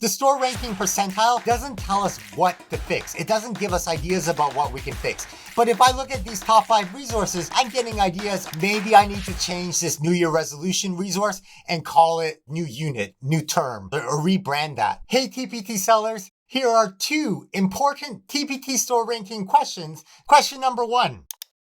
The store ranking percentile doesn't tell us what to fix. It doesn't give us ideas about what we can fix. But if I look at these top 5 resources, I'm getting ideas. Maybe I need to change this New Year resolution resource and call it new unit, new term, or rebrand that. Hey, TPT sellers, here are 2 important TPT store ranking questions. Question number 1,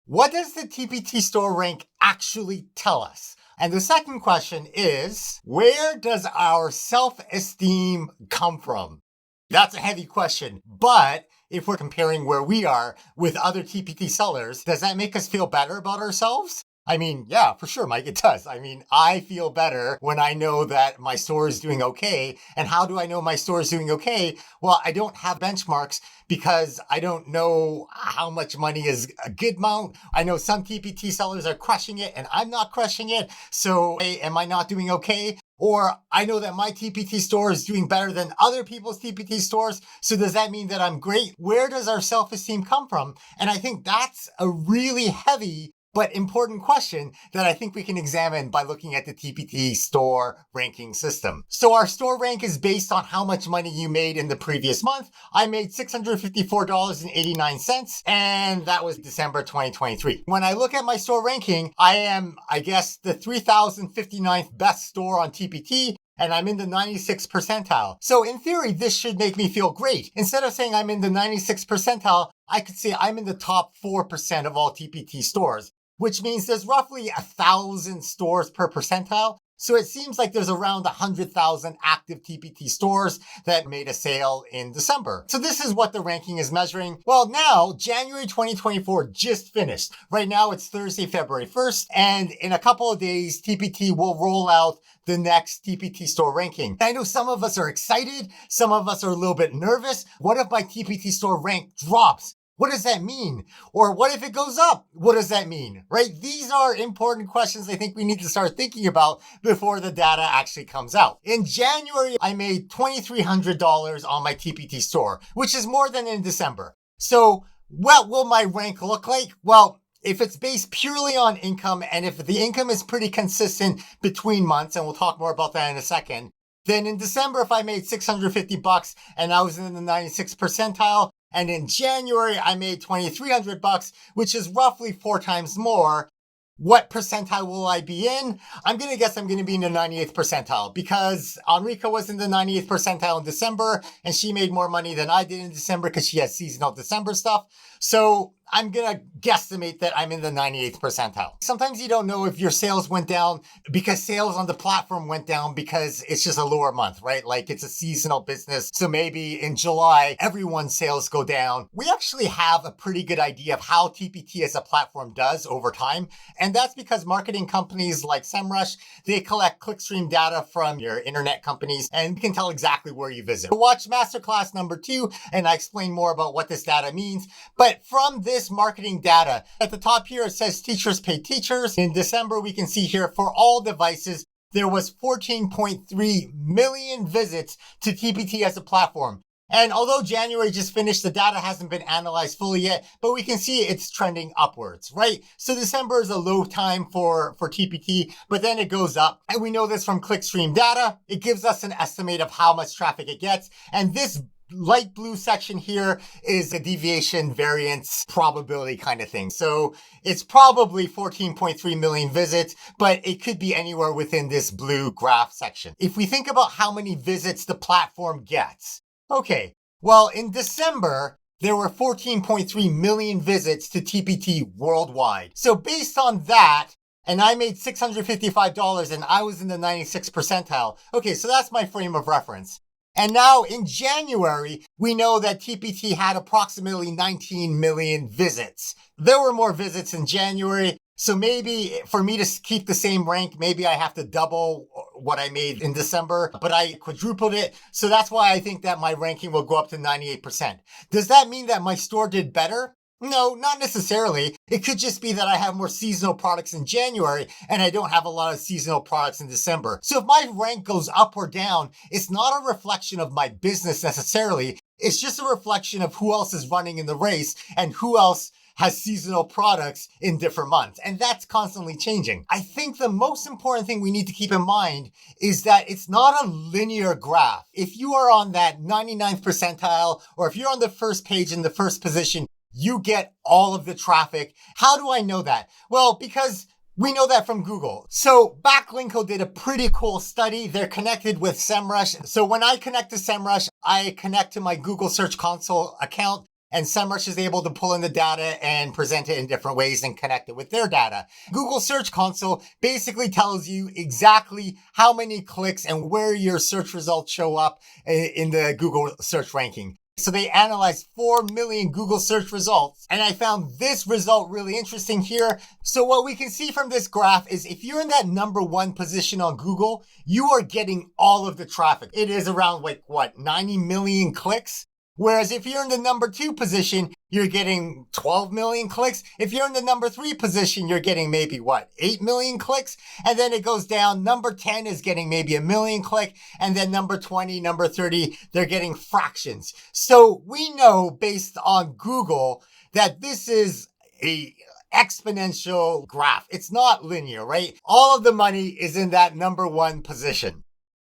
what does the TPT store rank actually tell us? And the second question is, where does our self-esteem come from? That's a heavy question, but if we're comparing where we are with other TPT sellers, does that make us feel better about ourselves? I mean, yeah, for sure, Mike, it does. I mean, I feel better when I know that my store is doing okay. And how do I know my store is doing okay? Well, I don't have benchmarks because I don't know how much money is a good amount. I know some TPT sellers are crushing it and I'm not crushing it. So hey, am I not doing okay? Or I know that my TPT store is doing better than other people's TPT stores. So does that mean that I'm great? Where does our self-esteem come from? And I think that's a really heavy but important question that I think we can examine by looking at the TPT store ranking system. So our store rank is based on how much money you made in the previous month. I made $654.89, and that was December 2023. When I look at my store ranking, I am, I guess, the 3,059th best store on TPT, and I'm in the 96th percentile. So in theory, this should make me feel great. Instead of saying I'm in the 96th percentile, I could say I'm in the top 4% of all TPT stores, which means there's roughly 1,000 stores per percentile. So it seems like there's around 100,000 active TPT stores that made a sale in December. So this is what the ranking is measuring. Well, now January 2024 just finished. Right now it's Thursday, February 1st. And in a couple of days, TPT will roll out the next TPT store ranking. I know some of us are excited. Some of us are a little bit nervous. What if my TPT store rank drops? What does that mean? Or what if it goes up? What does that mean, right? These are important questions I think we need to start thinking about before the data actually comes out. In January, I made $2,300 on my TPT store, which is more than in December. So what will my rank look like? Well, if it's based purely on income, and if the income is pretty consistent between months, and we'll talk more about that in a second, then in December, if I made $650 and I was in the 96th percentile, and in January, I made $2,300, which is roughly 4 times more. What percentile will I be in? I'm going to guess I'm going to be in the 98th percentile because Enrica was in the 98th percentile in December and she made more money than I did in December because she has seasonal December stuff. So I'm going to guesstimate that I'm in the 98th percentile. Sometimes you don't know if your sales went down because sales on the platform went down because it's just a lower month, right? Like it's a seasonal business. So maybe in July, everyone's sales go down. We actually have a pretty good idea of how TPT as a platform does over time. And that's because marketing companies like SEMrush, they collect clickstream data from your internet companies and you can tell exactly where you visit. Watch masterclass number 2 and I explain more about what this data means. But from this marketing data, at the top here, it says teachers pay teachers. In December, we can see here for all devices, there was 14.3 million visits to TPT as a platform. And although January just finished, the data hasn't been analyzed fully yet, but we can see it's trending upwards, right? So December is a low time for TPT, but then it goes up. And we know this from clickstream data. It gives us an estimate of how much traffic it gets. And this light blue section here is a deviation variance probability kind of thing. So it's probably 14.3 million visits, but it could be anywhere within this blue graph section. If we think about how many visits the platform gets, okay, well, in December, there were 14.3 million visits to TPT worldwide. So based on that, and I made $655 and I was in the 96th percentile. Okay, so that's my frame of reference. And now in January, we know that TPT had approximately 19 million visits. There were more visits in January. So maybe for me to keep the same rank, maybe I have to double what I made in December, but I quadrupled it. So that's why I think that my ranking will go up to 98%. Does that mean that my store did better? No, not necessarily. It could just be that I have more seasonal products in January and I don't have a lot of seasonal products in December. So if my rank goes up or down, it's not a reflection of my business necessarily. It's just a reflection of who else is running in the race and who else has seasonal products in different months. And that's constantly changing. I think the most important thing we need to keep in mind is that it's not a linear graph. If you are on that 99th percentile, or if you're on the first page in the first position, you get all of the traffic. How do I know that? Well, because we know that from Google. So Backlinko did a pretty cool study. They're connected with SEMrush. So when I connect to SEMrush, I connect to my Google Search Console account, and SEMrush is able to pull in the data and present it in different ways and connect it with their data. Google Search Console basically tells you exactly how many clicks and where your search results show up in the Google search ranking. So they analyzed 4 million Google search results, and I found this result really interesting here. So what we can see from this graph is if you're in that number 1 position on Google, you are getting all of the traffic. It is around 90 million clicks. Whereas if you're in the number 2 position, you're getting 12 million clicks. If you're in the number 3 position, you're getting maybe 8 million clicks. And then it goes down. Number 10 is getting maybe 1 million click. And then number 20, number 30, they're getting fractions. So we know based on Google that this is a exponential graph. It's not linear, right? All of the money is in that number 1 position.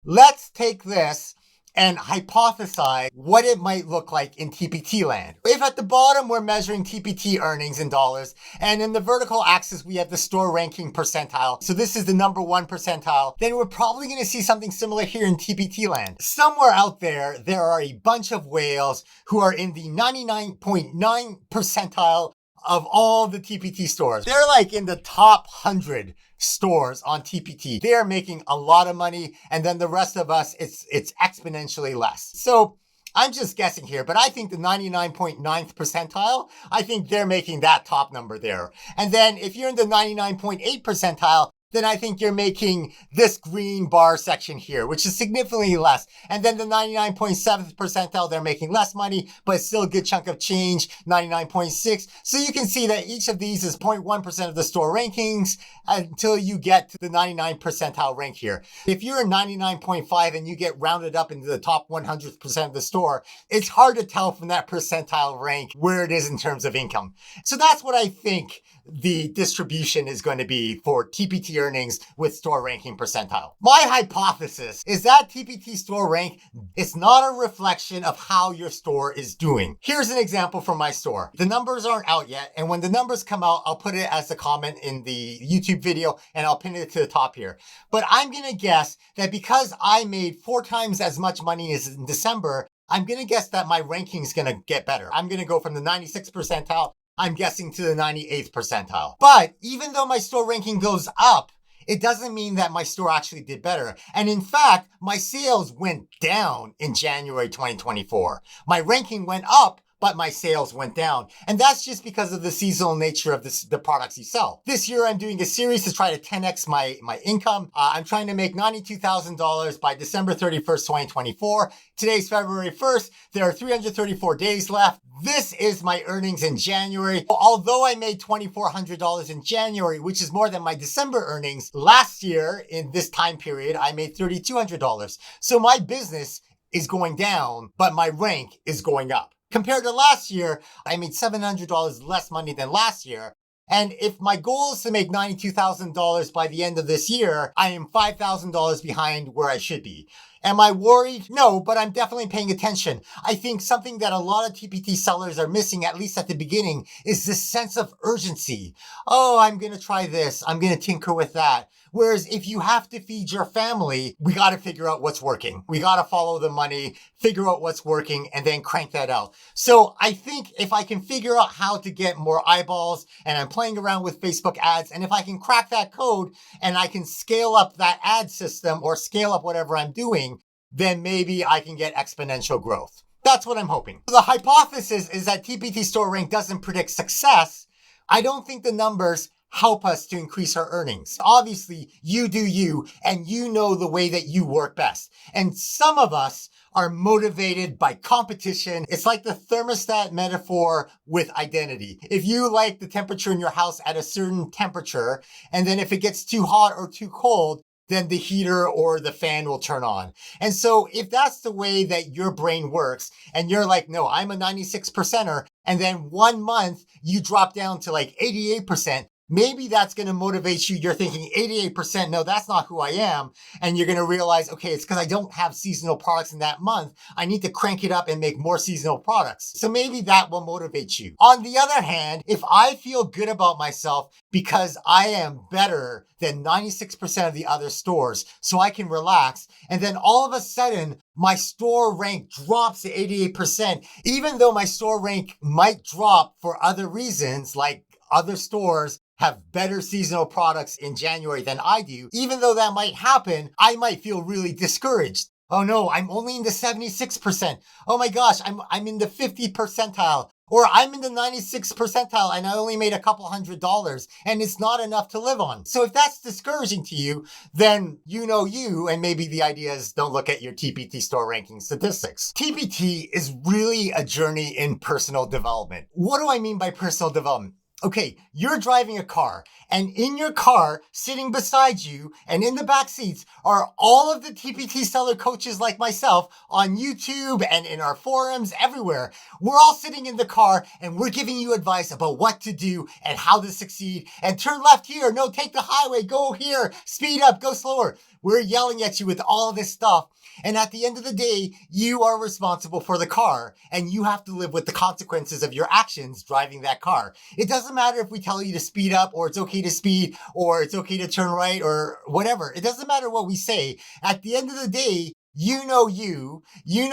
Let's take this and hypothesize what it might look like in TPT land. If at the bottom we're measuring TPT earnings in dollars, and in the vertical axis we have the store ranking percentile, so this is the number 1 percentile, then we're probably going to see something similar here in TPT land. Somewhere out there, there are a bunch of whales who are in the 99.9 percentile of all the TPT stores. They're in the top 100 stores on TPT. They're making a lot of money, and then the rest of us, it's exponentially less. So I'm just guessing here, but I think the 99.9th percentile, I think they're making that top number there. And then if you're in the 99.8 percentile, then I think you're making this green bar section here, which is significantly less. And then the 99.7th percentile, they're making less money, but it's still a good chunk of change, 99.6. So you can see that each of these is 0.1% of the store rankings until you get to the 99th percentile rank here. If you're in 99.5 and you get rounded up into the top 100% of the store, it's hard to tell from that percentile rank where it is in terms of income. So that's what I think the distribution is going to be for TPT earnings with store ranking percentile. My hypothesis is that TPT store rank is not a reflection of how your store is doing. Here's an example from my store. The numbers aren't out yet, and when the numbers come out, I'll put it as a comment in the YouTube video and I'll pin it to the top here. But I'm going to guess that because I made 4 times as much money as in December, I'm going to guess that my ranking is going to get better. I'm going to go from the 96th percentile, I'm guessing, to the 98th percentile. But even though my store ranking goes up, it doesn't mean that my store actually did better. And in fact, my sales went down in January 2024. My ranking went up, but my sales went down. And that's just because of the seasonal nature of the products you sell. This year, I'm doing a series to try to 10x my income. I'm trying to make $92,000 by December 31st, 2024. Today's February 1st. There are 334 days left. This is my earnings in January. Although I made $2,400 in January, which is more than my December earnings, last year in this time period, I made $3,200. So my business is going down, but my rank is going up. Compared to last year, I made $700 less money than last year. And if my goal is to make $92,000 by the end of this year, I am $5,000 behind where I should be. Am I worried? No, but I'm definitely paying attention. I think something that a lot of TPT sellers are missing, at least at the beginning, is this sense of urgency. Oh, I'm going to try this. I'm going to tinker with that. Whereas if you have to feed your family, we got to figure out what's working. We got to follow the money, figure out what's working, and then crank that out. So I think if I can figure out how to get more eyeballs, and I'm playing around with Facebook ads, and if I can crack that code and I can scale up that ad system or scale up whatever I'm doing, then maybe I can get exponential growth. That's what I'm hoping. The hypothesis is that TPT Store Rank doesn't predict success. I don't think the numbers help us to increase our earnings. Obviously, you do you, and you know the way that you work best. And some of us are motivated by competition. It's like the thermostat metaphor with identity. If you like the temperature in your house at a certain temperature, and then if it gets too hot or too cold, then the heater or the fan will turn on. And so if that's the way that your brain works and you're like, no, I'm a 96%er, and then 1 month you drop down to like 88%, maybe that's going to motivate you. You're thinking 88%. No, that's not who I am. And you're going to realize, okay, it's because I don't have seasonal products in that month. I need to crank it up and make more seasonal products. So maybe that will motivate you. On the other hand, if I feel good about myself because I am better than 96% of the other stores, so I can relax, and then all of a sudden, my store rank drops to 88%, even though my store rank might drop for other reasons, like other stores have better seasonal products in January than I do. Even though that might happen, I might feel really discouraged. Oh no, I'm only in the 76%. Oh my gosh, I'm in the 50th percentile. Or I'm in the 96th percentile and I only made a couple $100 and it's not enough to live on. So if that's discouraging to you, then you know you, and maybe the idea is don't look at your TPT store ranking statistics. TPT is really a journey in personal development. What do I mean by personal development? Okay, you're driving a car, and in your car, sitting beside you and in the back seats are all of the TPT seller coaches like myself on YouTube and in our forums everywhere. We're all sitting in the car and we're giving you advice about what to do and how to succeed. And turn left here, no, take the highway, go here, speed up, go slower. We're yelling at you with all of this stuff. And at the end of the day, you are responsible for the car and you have to live with the consequences of your actions driving that car. It doesn't matter if we tell you to speed up or it's okay to speed or it's okay to turn right or whatever. It doesn't matter what we say. At the end of the day, you know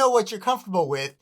what you're comfortable with,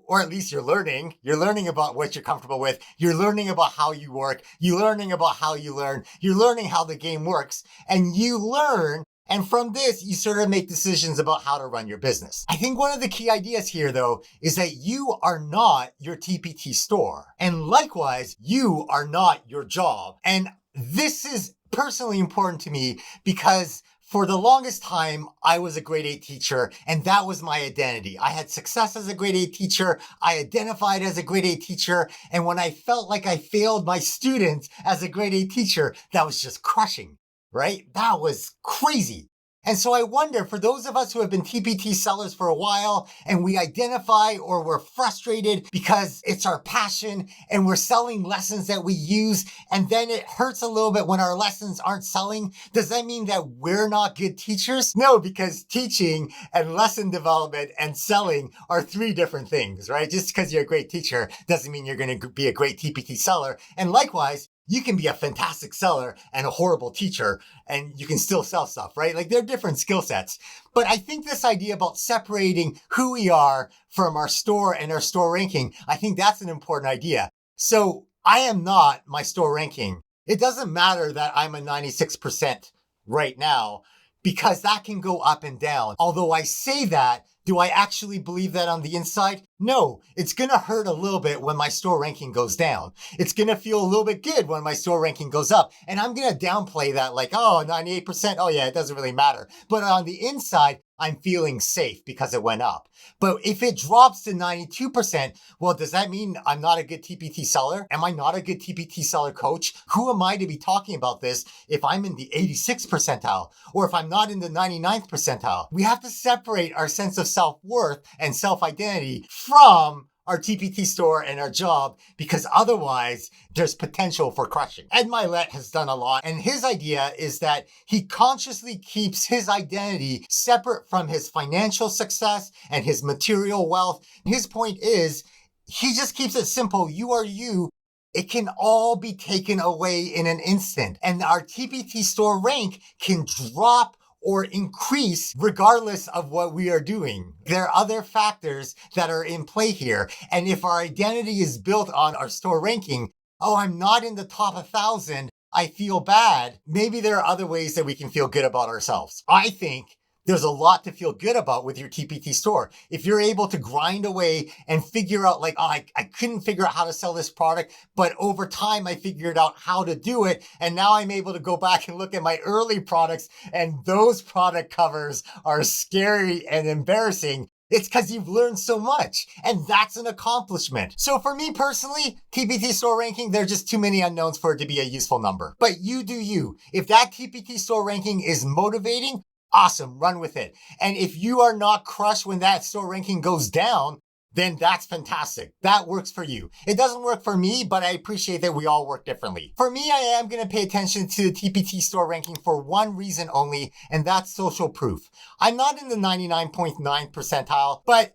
or at least you're learning about what you're comfortable with. You're learning about how you work. You're learning about how you learn. You're learning how the game works and you learn. And from this, you sort of make decisions about how to run your business. I think one of the key ideas here, though, is that you are not your TPT store. And likewise, you are not your job. And this is personally important to me because for the longest time, I was a grade 8 teacher, and that was my identity. I had success as a grade 8 teacher. I identified as a grade 8 teacher. And when I felt like I failed my students as a grade 8 teacher, that was just crushing. Right? That was crazy. And so I wonder, for those of us who have been TPT sellers for a while and we identify or we're frustrated because it's our passion and we're selling lessons that we use and then it hurts a little bit when our lessons aren't selling, does that mean that we're not good teachers? No, because teaching and lesson development and selling are 3 different things, right? Just because you're a great teacher doesn't mean you're going to be a great TPT seller. And likewise, you can be a fantastic seller and a horrible teacher and you can still sell stuff, right? Like they're different skill sets. But I think this idea about separating who we are from our store and our store ranking, I think that's an important idea. So I am not my store ranking. It doesn't matter that I'm a 96% right now because that can go up and down. Although I say that, do I actually believe that on the inside? No, it's going to hurt a little bit when my store ranking goes down. It's going to feel a little bit good when my store ranking goes up. And I'm going to downplay that like, oh, 98%. Oh yeah, it doesn't really matter. But on the inside, I'm feeling safe because it went up. But if it drops to 92%, well, does that mean I'm not a good TPT seller? Am I not a good TPT seller coach? Who am I to be talking about this if I'm in the 86th percentile or if I'm not in the 99th percentile? We have to separate our sense of self-worth and self-identity from our TPT store and our job, because otherwise there's potential for crushing. Ed Milet has done a lot, and his idea is that he consciously keeps his identity separate from his financial success and his material wealth. His point is, he just keeps it simple. You are you. It can all be taken away in an instant. And our TPT store rank can drop or increase regardless of what we are doing. There are other factors that are in play here. And if our identity is built on our store ranking, oh, I'm not in the top 1,000, I feel bad. Maybe there are other ways that we can feel good about ourselves. I think there's a lot to feel good about with your TPT store. If you're able to grind away and figure out like, oh, I couldn't figure out how to sell this product, but over time I figured out how to do it. And now I'm able to go back and look at my early products and those product covers are scary and embarrassing. It's because you've learned so much, and that's an accomplishment. So for me personally, TPT Store Ranking, there are just too many unknowns for it to be a useful number. But you do you. If that TPT Store Ranking is motivating, awesome, run with it. And if you are not crushed when that store ranking goes down, then that's fantastic. That works for you. It doesn't work for me, but I appreciate that we all work differently. For me, I am going to pay attention to the TPT Store Ranking for one reason only, and that's social proof. I'm not in the 99.9 percentile, but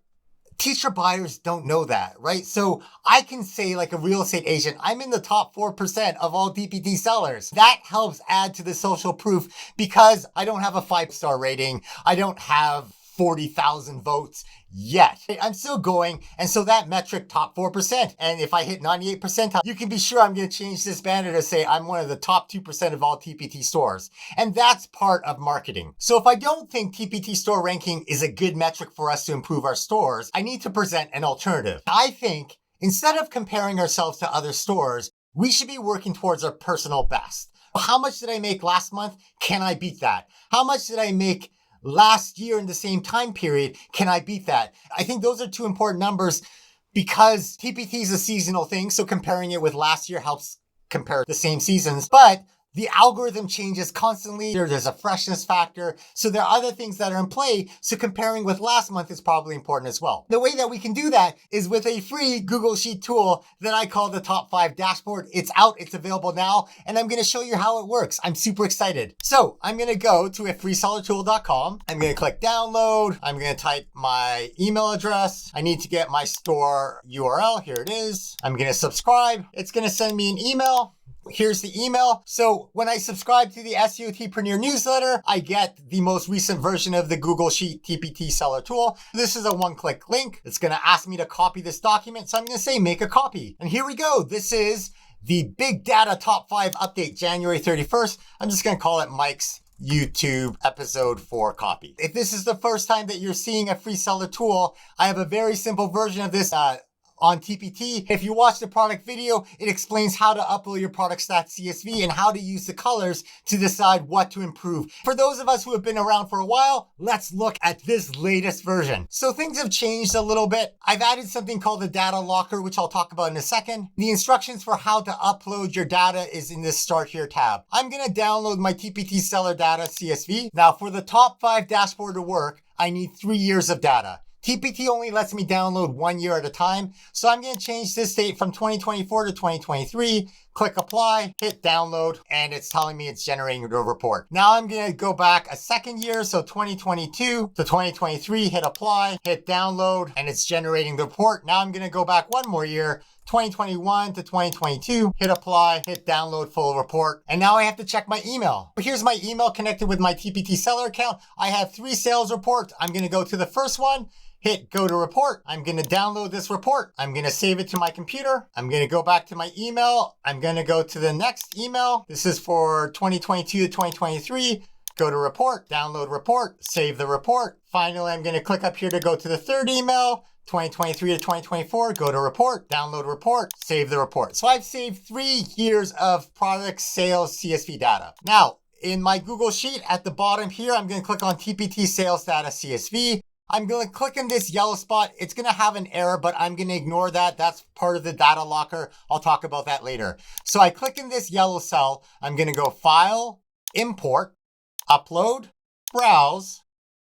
teacher buyers don't know that, right? So I can say, like a real estate agent, I'm in the top 4% of all TPT sellers. That helps add to the social proof because I don't have a 5-star rating. I don't have 40,000 votes yet. I'm still going. And so that metric, top 4%. And if I hit 98 percentile, you can be sure I'm going to change this banner to say I'm one of the top 2% of all TPT stores. And that's part of marketing. So if I don't think TPT Store Ranking is a good metric for us to improve our stores, I need to present an alternative. I think instead of comparing ourselves to other stores, we should be working towards our personal best. How much did I make last month? Can I beat that? How much did I make last year in the same time period? Can I beat that? I think those are two important numbers because TPT is a seasonal thing. So comparing it with last year helps compare the same seasons. But the algorithm changes constantly. There's a freshness factor. So there are other things that are in play. So comparing with last month is probably important as well. The way that we can do that is with a free Google Sheet tool that I call the Top 5 Dashboard. It's out. It's available now. And I'm going to show you how it works. I'm super excited. So I'm going to go to freesellertool.com. I'm going to click download. I'm going to type my email address. I need to get my store URL. Here it is. I'm going to subscribe. It's going to send me an email. Here's the email. So when I subscribe to the SEOTpreneur newsletter, I get the most recent version of the Google Sheet TPT seller tool. This is a one-click link. It's going to ask me to copy this document. So I'm going to say make a copy. And here we go. This is the Big Data Top 5 update, January 31st. I'm just going to call it Mike's YouTube episode 4 copy. If this is the first time that you're seeing a free seller tool, I have a very simple version of this on TPT. If you watch the product video, it explains how to upload your product stat CSV and how to use the colors to decide what to improve. For those of us who have been around for a while, let's look at this latest version. So things have changed a little bit. I've added something called the data locker, which I'll talk about in a second. The instructions for how to upload your data is in this Start Here tab. I'm going to download my TPT Seller Data CSV. Now for the top 5 dashboard to work, I need 3 years of data. TPT only lets me download 1 year at a time. So I'm going to change this date from 2024 to 2023. Click apply, hit download, and it's telling me it's generating the report. Now I'm going to go back a second year. So 2022 to 2023, hit apply, hit download, and it's generating the report. Now I'm going to go back one more year. 2021 to 2022, hit apply, hit download full report. And now I have to check my email. But here's my email connected with my TPT seller account. I have 3 sales reports. I'm going to go to the first one. Hit go to report. I'm going to download this report. I'm going to save it to my computer. I'm going to go back to my email. I'm going to go to the next email. This is for 2022 to 2023. Go to report, download report, save the report. Finally, I'm going to click up here to go to the third email. 2023 to 2024, go to report, download report, save the report. So I've saved 3 years of product sales CSV data. Now, in my Google Sheet at the bottom here, I'm going to click on TPT Sales Data CSV. I'm going to click on this yellow spot. It's going to have an error, but I'm going to ignore that. That's part of the data locker. I'll talk about that later. So I click in this yellow cell. I'm going to go File, Import, Upload, Browse,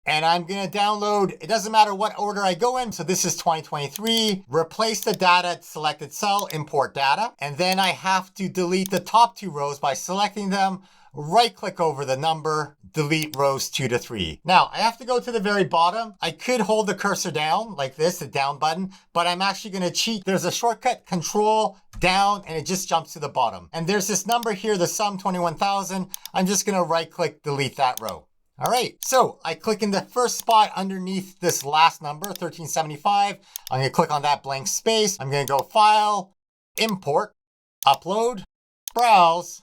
and I'm going to download. It doesn't matter what order I go in. So this is 2023. Replace the data selected cell, import data. And then I have to delete the top 2 rows by selecting them. Right click over the number, delete rows 2 to 3. Now I have to go to the very bottom. I could hold the cursor down like this, the down button, but I'm actually going to cheat. There's a shortcut, Control down, and it just jumps to the bottom. And there's this number here, the sum 21,000. I'm just going to right click, delete that row. All right, so I click in the first spot underneath this last number, 1375. I'm going to click on that blank space. I'm going to go File, Import, Upload, Browse,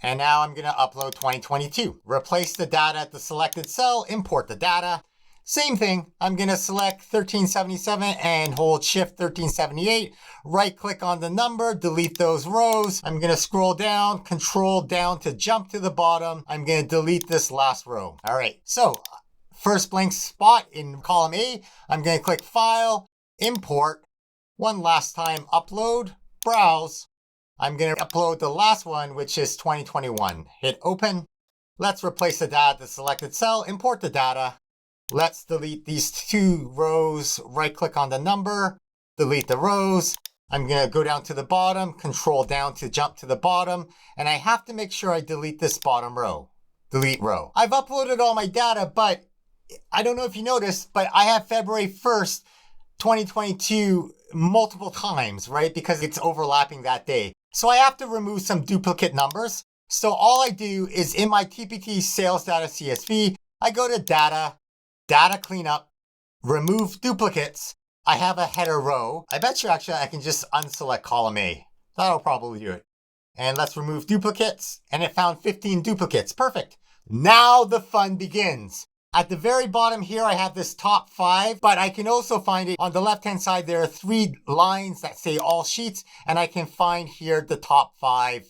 and now I'm going to upload 2022. Replace the data at the selected cell, import the data. Same thing, I'm going to select 1377 and hold Shift 1378. Right click on the number, delete those rows. I'm going to scroll down, Control down to jump to the bottom. I'm going to delete this last row. All right, so first blank spot in column A. I'm going to click File, Import, one last time, Upload, Browse. I'm going to upload the last one, which is 2021. Hit Open. Let's replace the data at the selected cell, import the data. Let's delete these 2 rows, right-click on the number, delete the rows. I'm going to go down to the bottom, control down to jump to the bottom, and I have to make sure I delete this bottom row. Delete row. I've uploaded all my data, but I don't know if you noticed, but I have February 1st, 2022 multiple times, right? Because it's overlapping that day. So I have to remove some duplicate numbers. So all I do is in my TPT Sales Data CSV, I go to Data, Data Cleanup, Remove Duplicates. I have a header row. I bet you actually I can just unselect column A. That'll probably do it. And let's remove duplicates. And it found 15 duplicates. Perfect. Now the fun begins. At the very bottom here, I have this top 5, but I can also find it on the left-hand side. There are 3 lines that say all sheets, and I can find here the top 5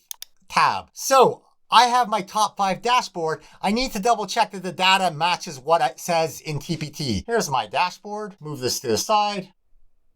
tab. So I have my top 5 dashboard. I need to double check that the data matches what it says in TPT. Here's my dashboard. Move this to the side.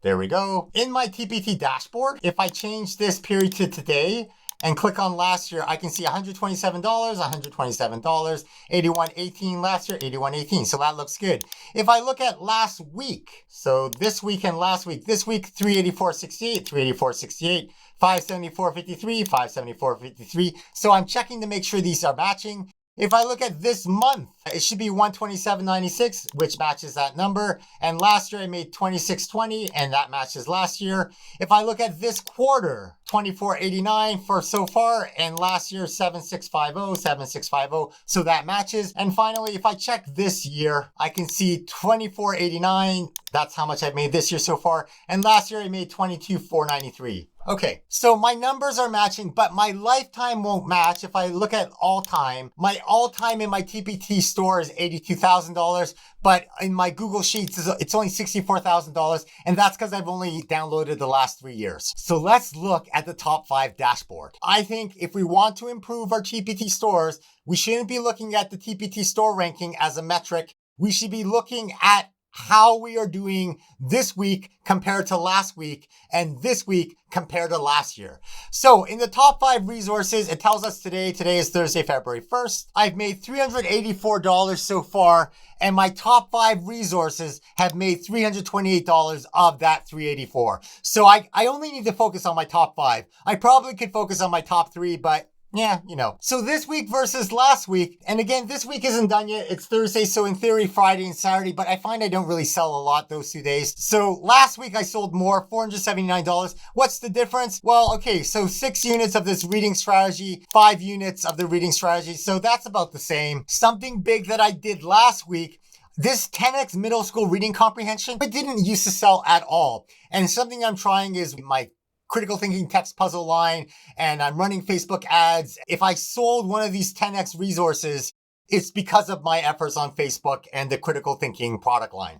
There we go. In my TPT dashboard, if I change this period to today and click on last year, I can see $127, $127, $81.18 last year, $81.18. So that looks good. If I look at last week, so this week and last week, this week, $384.68, $384.68, $574.53, $574.53. So I'm checking to make sure these are matching. If I look at this month, it should be $127.96, which matches that number. And last year I made $26.20, and that matches last year. If I look at this quarter, $24.89 for so far, and last year $76.50, $76.50, so that matches. And finally, if I check this year, I can see $24.89. That's how much I've made this year so far. And last year I made $22,493. Okay, so my numbers are matching, but my lifetime won't match. If I look at all time, my all time in my TPT store is $82,000, but in my Google Sheets, it's only $64,000. And that's because I've only downloaded the last 3 years. So let's look at the top 5 dashboard. I think if we want to improve our TPT stores, we shouldn't be looking at the TPT store ranking as a metric. We should be looking at how we are doing this week compared to last week and this week compared to last year. So in the top 5 resources, it tells us today is Thursday, February 1st. I've made $384 so far, and my top 5 resources have made $328 of that 384. So I only need to focus on my top 5. I probably could focus on my top 3, but yeah, you know. So this week versus last week, and again, this week isn't done yet. It's Thursday, so in theory, Friday and Saturday, but I find I don't really sell a lot those 2 days. So last week I sold more, $479. What's the difference? Well, okay, so 6 units of this reading strategy, 5 units of the reading strategy. So that's about the same. Something big that I did last week, this 10x middle school reading comprehension, I didn't used to sell at all. And something I'm trying is my critical thinking text puzzle line, and I'm running Facebook ads. If I sold one of these 10x resources, it's because of my efforts on Facebook and the critical thinking product line.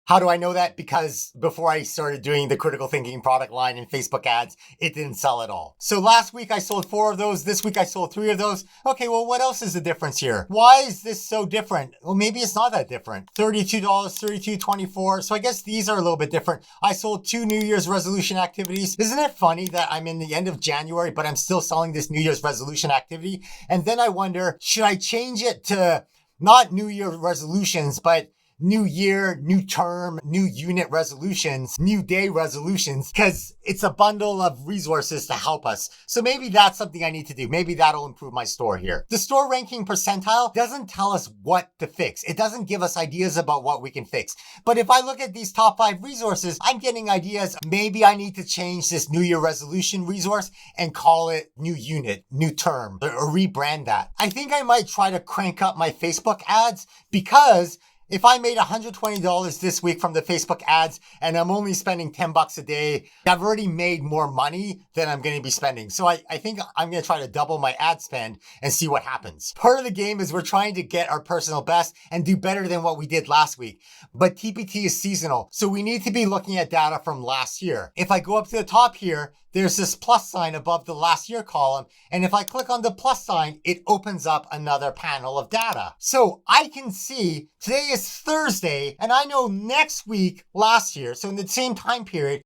How do I know that? Because before I started doing the critical thinking product line and Facebook ads, it didn't sell at all. So last week I sold 4 of those. This week I sold 3 of those. Okay, well, what else is the difference here? Why is this so different? Well, maybe it's not that different. $32, $32.24. So I guess these are a little bit different. I sold 2 New Year's resolution activities. Isn't it funny that I'm in the end of January, but I'm still selling this New Year's resolution activity? And then I wonder, should I change it to not New Year resolutions, but new year, new term, new unit resolutions, new day resolutions, because it's a bundle of resources to help us. So maybe that's something I need to do. Maybe that'll improve my store here. The store ranking percentile doesn't tell us what to fix. It doesn't give us ideas about what we can fix. But if I look at these top 5 resources, I'm getting ideas. Maybe I need to change this new year resolution resource and call it new unit, new term, or rebrand that. I think I might try to crank up my Facebook ads, because if I made $120 this week from the Facebook ads and I'm only spending $10 a day, I've already made more money than I'm going to be spending. So I think I'm going to try to double my ad spend and see what happens. Part of the game is we're trying to get our personal best and do better than what we did last week. But TPT is seasonal, so we need to be looking at data from last year. If I go up to the top here, there's this plus sign above the last year column. And if I click on the plus sign, it opens up another panel of data. So I can see today is Thursday, and I know next week, last year, so in the same time period,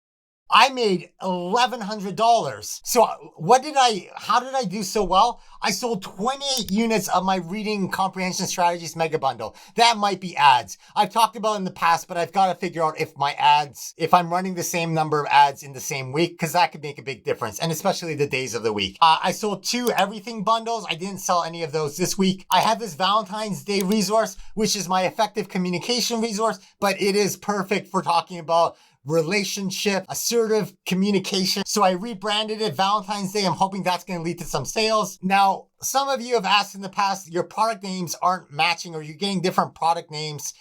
I made $1,100. So how did I do so well? I sold 28 units of my reading comprehension strategies mega bundle. That might be ads. I've talked about it in the past, but I've got to figure out if I'm running the same number of ads in the same week, because that could make a big difference, and especially the days of the week. I sold 2 everything bundles. I didn't sell any of those this week. I have this Valentine's Day resource, which is my effective communication resource, but it is perfect for talking about relationship, assertive communication. So I rebranded it Valentine's Day. I'm hoping that's going to lead to some sales. Now, some of you have asked in the past, your product names aren't matching, or you're getting different product names.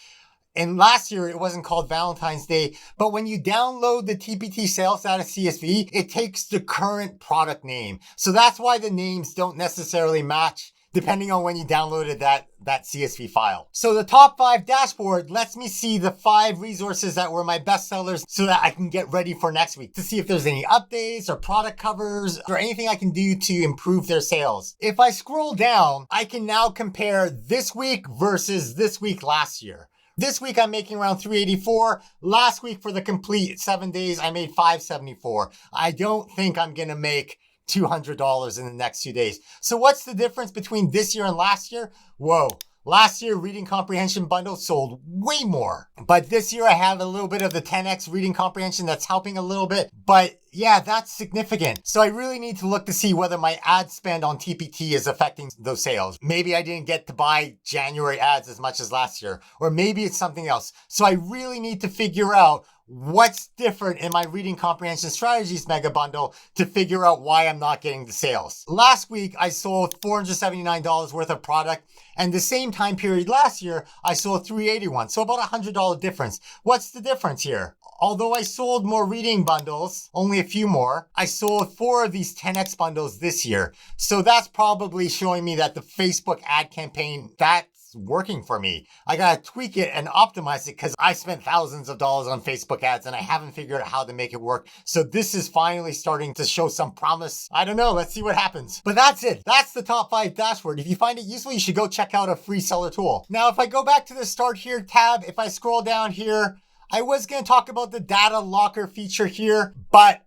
And last year it wasn't called Valentine's Day, but when you download the TPT Sales Data CSV, it takes the current product name. So that's why the names don't necessarily match depending on when you downloaded that CSV file. So the top 5 dashboard lets me see the 5 resources that were my best sellers so that I can get ready for next week to see if there's any updates or product covers or anything I can do to improve their sales. If I scroll down, I can now compare this week versus this week last year. This week I'm making around $384. Last week for the complete 7 days, I made $574. I don't think I'm gonna make $200 in the next 2 days. So what's the difference between this year and last year? Whoa. Last year, reading comprehension bundle sold way more. But this year I have a little bit of the 10x reading comprehension that's helping a little bit. But yeah, that's significant. So I really need to look to see whether my ad spend on TPT is affecting those sales. Maybe I didn't get to buy January ads as much as last year, or maybe it's something else. So I really need to figure out what's different in my reading comprehension strategies mega bundle to figure out why I'm not getting the sales. Last week, I sold $479 worth of product, and the same time period last year, I sold $381. So about $100 difference. What's the difference here? Although I sold more reading bundles, only a few more, I sold 4 of these 10x bundles this year. So that's probably showing me that the Facebook ad campaign, that's working for me. I gotta tweak it and optimize it because I spent thousands of dollars on Facebook ads and I haven't figured out how to make it work. So this is finally starting to show some promise. I don't know. Let's see what happens. But that's it. That's the top 5 dashboard. If you find it useful, you should go check out a free seller tool. Now, if I go back to the Start Here tab, if I scroll down here, I was going to talk about the data locker feature here, but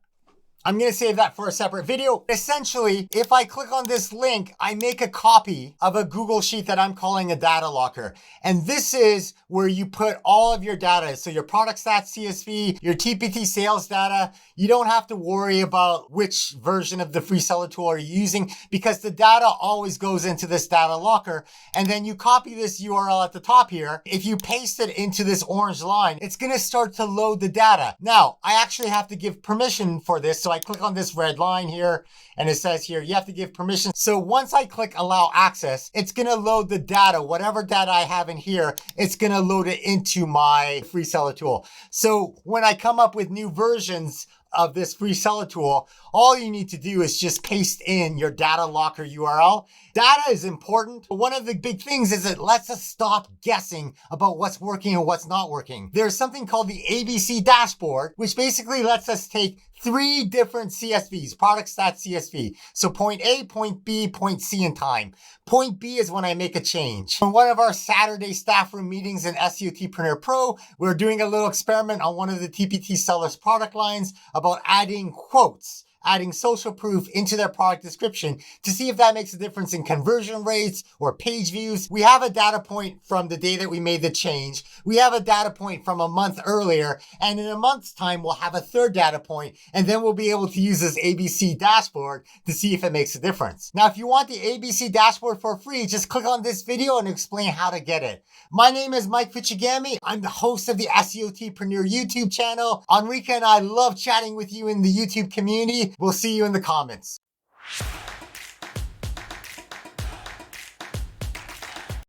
I'm going to save that for a separate video. Essentially, if I click on this link, I make a copy of a Google Sheet that I'm calling a data locker. And this is where you put all of your data. So your product stats CSV, your TPT sales data. You don't have to worry about which version of the free seller tool are you using because the data always goes into this data locker. And then you copy this URL at the top here. If you paste it into this orange line, it's going to start to load the data. Now, I actually have to give permission for this. So I click on this red line here and it says here, you have to give permission. So once I click allow access, it's going to load the data, whatever data I have in here, it's going to load it into my free seller tool. So when I come up with new versions of this free seller tool, all you need to do is just paste in your data locker URL. Data is important. But one of the big things is it lets us stop guessing about what's working and what's not working. There's something called the ABC dashboard, which basically lets us take 3 different CSVs, product stats CSV. So point A, point B, point C in time. Point B is when I make a change. In one of our Saturday staff room meetings in SEOTpreneur PRO, we're doing a little experiment on one of the TPT sellers product lines about adding quotes, adding social proof into their product description to see if that makes a difference in conversion rates or page views. We have a data point from the day that we made the change. We have a data point from a month earlier, and in a month's time, we'll have a third data point, and then we'll be able to use this ABC dashboard to see if it makes a difference. Now, if you want the ABC dashboard for free, just click on this video and explain how to get it. My name is Mike Fichigami. I'm the host of the SEOTpreneur YouTube channel. Enrique and I love chatting with you in the YouTube community. We'll see you in the comments.